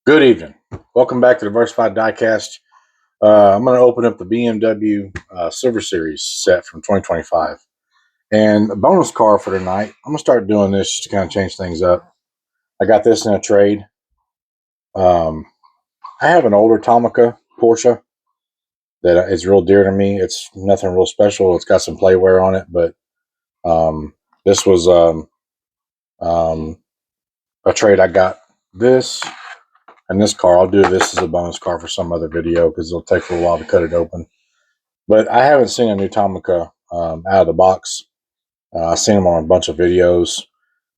Good evening. Welcome back to the Diversified Diecast. I'm going to open up the BMW Silver Series set from 2025. And the bonus car for tonight, I'm going to start doing this just to kind of change things up. I got this in a trade. I have an older Tomica Porsche that is real dear to me. It's nothing real special. It's got some playware on it, but this was a trade. I got this. And this car, I'll do this as a bonus car for some other video because it'll take a little while to cut it open. But I haven't seen a new Tomica out of the box. I've seen them on a bunch of videos,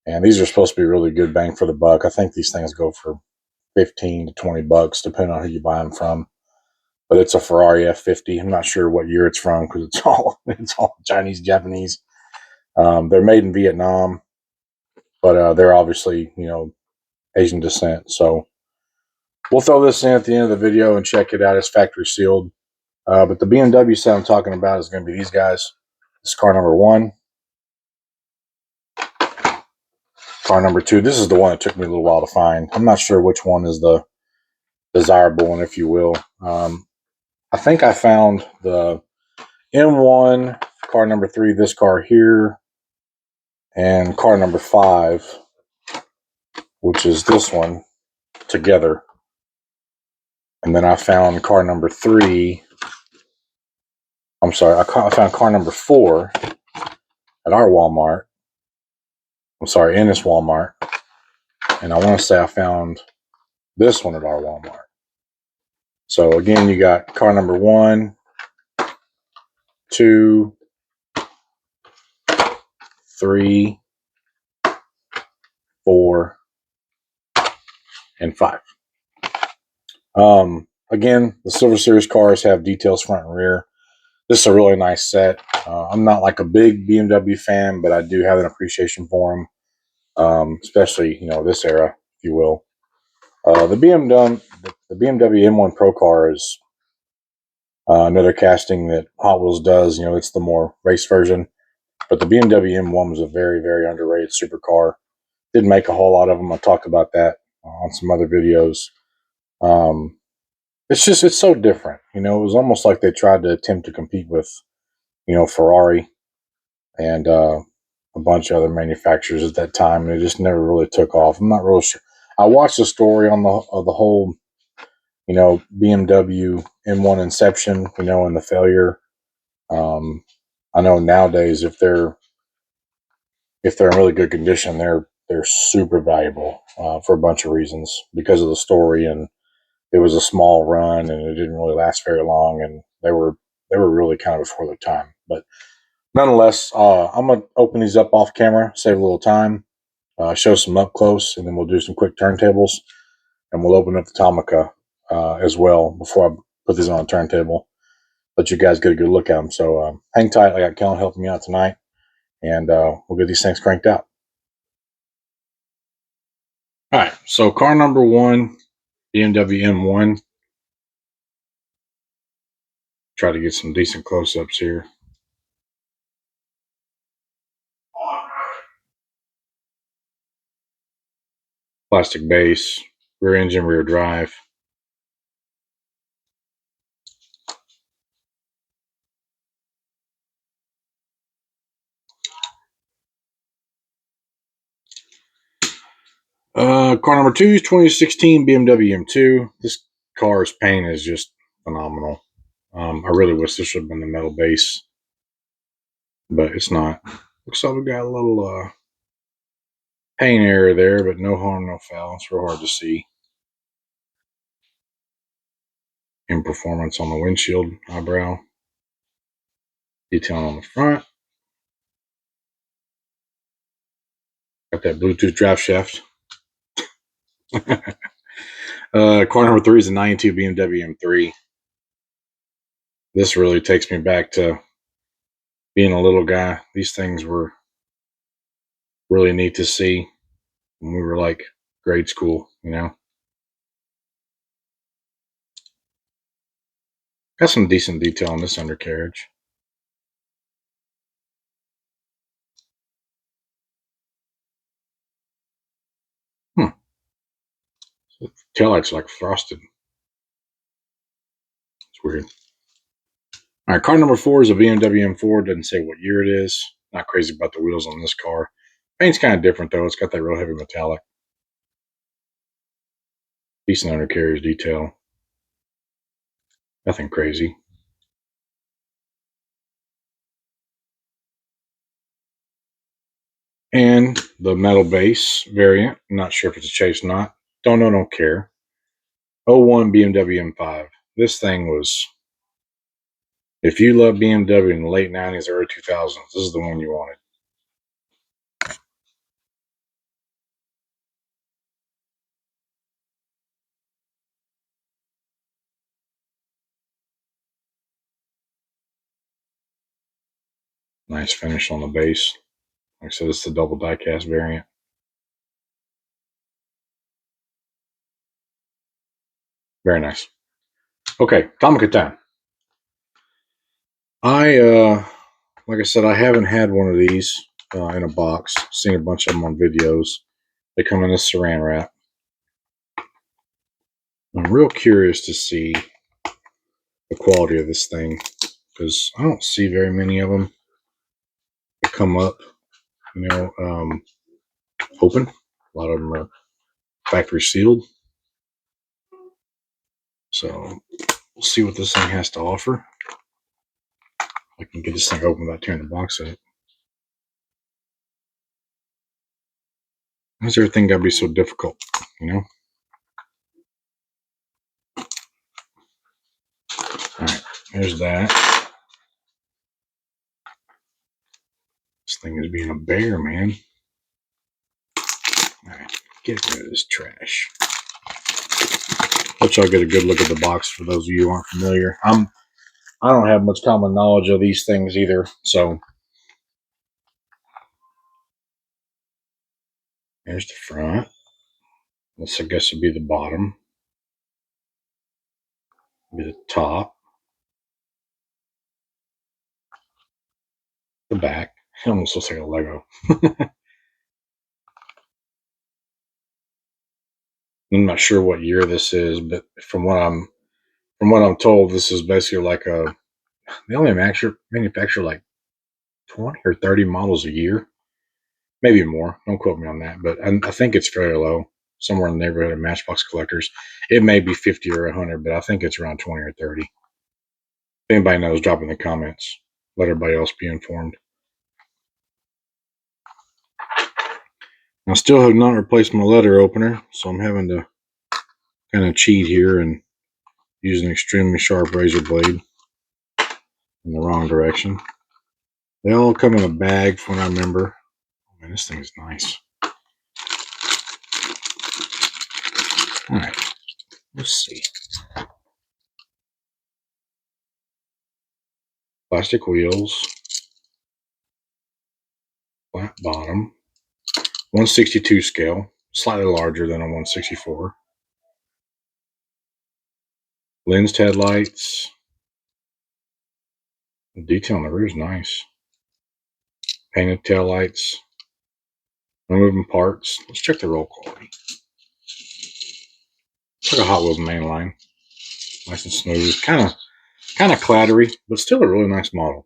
and these are supposed to be really good bang for the buck. I think these things go for 15 to 20 bucks, depending on who you buy them from. But it's a Ferrari F50. I'm not sure what year it's from because it's all Chinese, Japanese. They're made in Vietnam, but they're obviously Asian descent. So we'll throw this in at the end of the video and check it out. It's factory sealed. But the BMW set I'm talking about is going to be these guys. This is car number 1. Car number 2. This is the one that took me a little while to find. I'm not sure which one is the desirable one, if you will. I think I found the M1, car number 3, this car here, and car number 5, which is this one, together. And then I found car number 3. I'm sorry, I found car number 4 at our Walmart. I'm sorry, in this Walmart. And I want to say I found this one at our Walmart. So again, you got car number 1, 2, 3, 4, and 5. Again, the Silver Series cars have details front and rear. This is a really nice set. I'm not like a big BMW fan, but I do have an appreciation for them, especially this era, if you will. The BMW M1 Pro car is another casting that Hot Wheels does. It's the more race version. But the BMW M1 was a very, very underrated supercar. Didn't make a whole lot of them. I'll talk about that on some other videos. It's so different. It was almost like they tried to attempt to compete with, Ferrari and a bunch of other manufacturers at that time, and it just never really took off. I'm not really sure. I watched the story on the whole, BMW M1 inception, and the failure. I know nowadays if they're in really good condition, they're super valuable for a bunch of reasons because of the story, and it was a small run and it didn't really last very long, and they were really kind of before their time. But nonetheless, I'm gonna open these up off camera, save a little time, show some up close, and then we'll do some quick turntables, and we'll open up the Tomica as well before I put these on a turntable. Let you guys get a good look at them. So hang tight. I got Kellen helping me out tonight, and we'll get these things cranked out. All right, so car number 1, BMW M1. Try to get some decent close-ups here. Plastic base, rear engine, rear drive. Car number 2 is 2016 BMW M2. This car's paint is just phenomenal. I really wish this should have been the metal base, but it's not. Looks like we got a little paint error there, but no harm, no foul. It's real hard to see. In performance on the windshield eyebrow. Detail on the front. Got that Bluetooth drive shaft. Car number 3 is a 92 BMW M3. This really takes me back to being a little guy. These things were really neat to see when we were like grade school, Got some decent detail on this undercarriage. Taillights are like frosted. It's weird. All right, car number 4 is a BMW M4. Doesn't say what year it is. Not crazy about the wheels on this car. Paint's kind of different though. It's got that real heavy metallic. Decent undercarriage detail. Nothing crazy. And the metal base variant. I'm not sure if it's a chase or not. Don't know, don't care. 01 BMW M5. This thing was, if you love BMW in the late 90s, early 2000s, this is the one you wanted. Nice finish on the base. Like I said, it's the double die-cast variant. Very nice. Okay, Tomica time. Like I said, I haven't had one of these in a box. Seen a bunch of them on videos. They come in a saran wrap. I'm real curious to see the quality of this thing because I don't see very many of them that come up, open. A lot of them are factory sealed. So we'll see what this thing has to offer. I can get this thing open without tearing the box up. Why does everything gotta be so difficult, Alright, there's that. This thing is being a bear, man. Alright, get rid of this trash. Let y'all get a good look at the box for those of you who aren't familiar. I don't have much common knowledge of these things either, so there's the front. This, I guess, would be the bottom. Be the top. The back. It almost looks like a Lego. I'm not sure what year this is, but from what I'm told, this is basically like they only manufacture like 20 or 30 models a year, maybe more. Don't quote me on that, but I think it's fairly low, somewhere in the neighborhood of Matchbox collectors. It may be 50 or 100, but I think it's around 20 or 30. If anybody knows, drop in the comments. Let everybody else be informed. I still have not replaced my letter opener, so I'm having to kind of cheat here and use an extremely sharp razor blade in the wrong direction. They all come in a bag from what I remember. Oh, man, this thing is nice. All right, let's see. Plastic wheels, flat bottom, 162 scale, slightly larger than a 164. Lensed headlights. The detail on the rear is nice. Painted taillights. No moving parts. Let's check the roll quality. It's like a Hot Wheels mainline. Nice and smooth. Kind of clattery, but still a really nice model.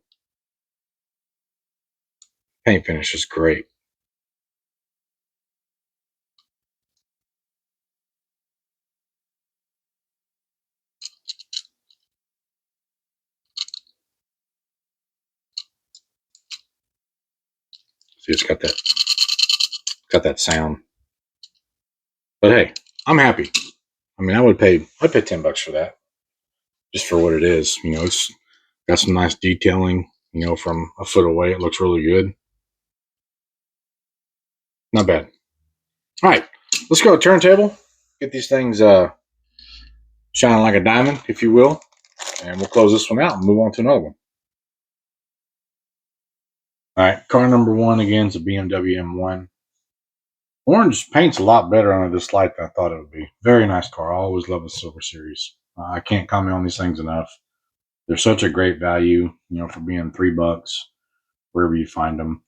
Paint finish is great. See, it's got that sound. But hey, I'm happy. I mean, I'd pay $10 for that, just for what it is. It's got some nice detailing. From a foot away, it looks really good. Not bad. All right, let's go to turntable. Get these things shining like a diamond, if you will, and we'll close this one out and move on to another one. All right, car number 1 again is a BMW M1. Orange paint's a lot better under this light than I thought it would be. Very nice car. I always love the Silver Series. I can't comment on these things enough. They're such a great value, for being $3 wherever you find them,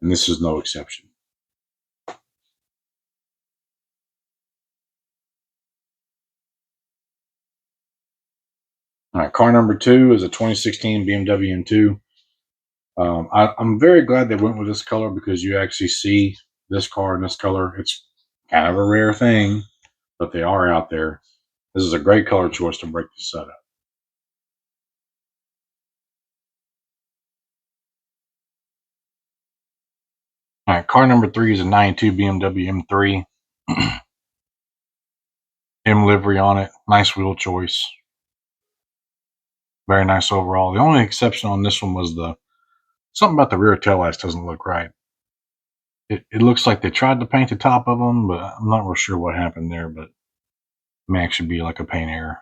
and this is no exception. All right, car number 2 is a 2016 BMW M2. I'm very glad they went with this color because you actually see this car in this color. It's kind of a rare thing, but they are out there. This is a great color choice to break the setup. All right, car number 3 is a 92 BMW M3. M livery on it. Nice wheel choice. Very nice overall. The only exception on this one was something about the rear taillights doesn't look right. It looks like they tried to paint the top of them, but I'm not real sure what happened there, but it may actually be like a paint error.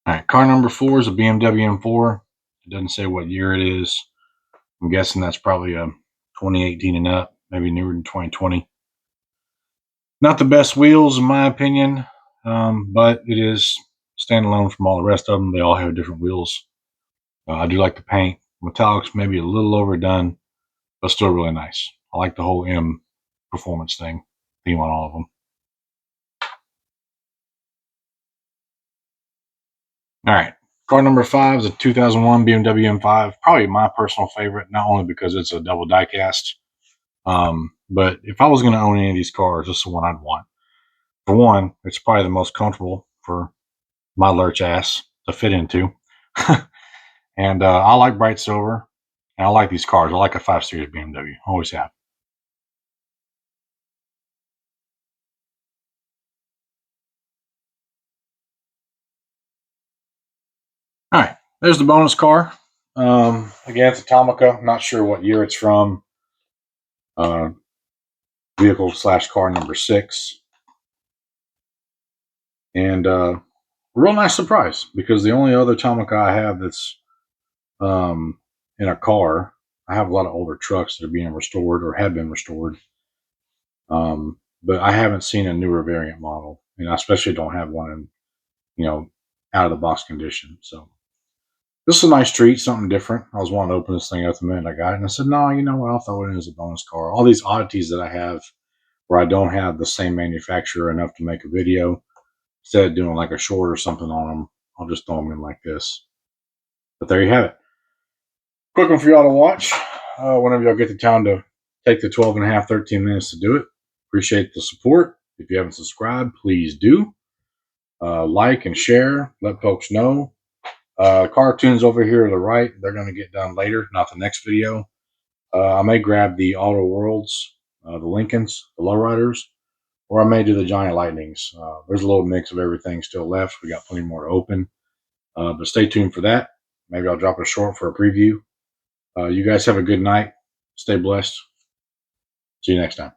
All right, car number 4 is a BMW M4. It doesn't say what year it is. I'm guessing that's probably a 2018 and up, maybe newer than 2020. Not the best wheels, in my opinion, but it is standalone from all the rest of them. They all have different wheels. I do like the paint. Metallics maybe a little overdone, but still really nice. I like the whole M performance theme on all of them. All right. Car number 5 is a 2001 BMW M5. Probably my personal favorite, not only because it's a double diecast, but if I was going to own any of these cars, this is the one I'd want. For one, it's probably the most comfortable for my lurch ass to fit into. And I like bright silver. And I like these cars. I like a 5 Series BMW. Always have. All right. There's the bonus car. Again, it's a Tomica. Not sure what year it's from. Vehicle / car number 6. And real nice surprise because the only other Tomica I have that's in a car, I have a lot of older trucks that are being restored or have been restored. But I haven't seen a newer variant model, and I especially don't have one in, out of the box condition. So this is a nice treat, something different. I was wanting to open this thing up the minute I got it, and I said, no, you know what? I'll throw it in as a bonus car. All these oddities that I have where I don't have the same manufacturer enough to make a video, instead of doing like a short or something on them, I'll just throw them in like this. But there you have it. Quick one for y'all to watch. Whenever y'all get the time to take the 12 and a half, 13 minutes to do it. Appreciate the support. If you haven't subscribed, please do. Like and share. Let folks know. Cartoons over here to the right, they're going to get done later, not the next video. I may grab the Auto Worlds, the Lincolns, the Lowriders, or I may do the Giant Lightnings. There's a little mix of everything still left. We got plenty more to open. But stay tuned for that. Maybe I'll drop a short for a preview. You guys have a good night. Stay blessed. See you next time.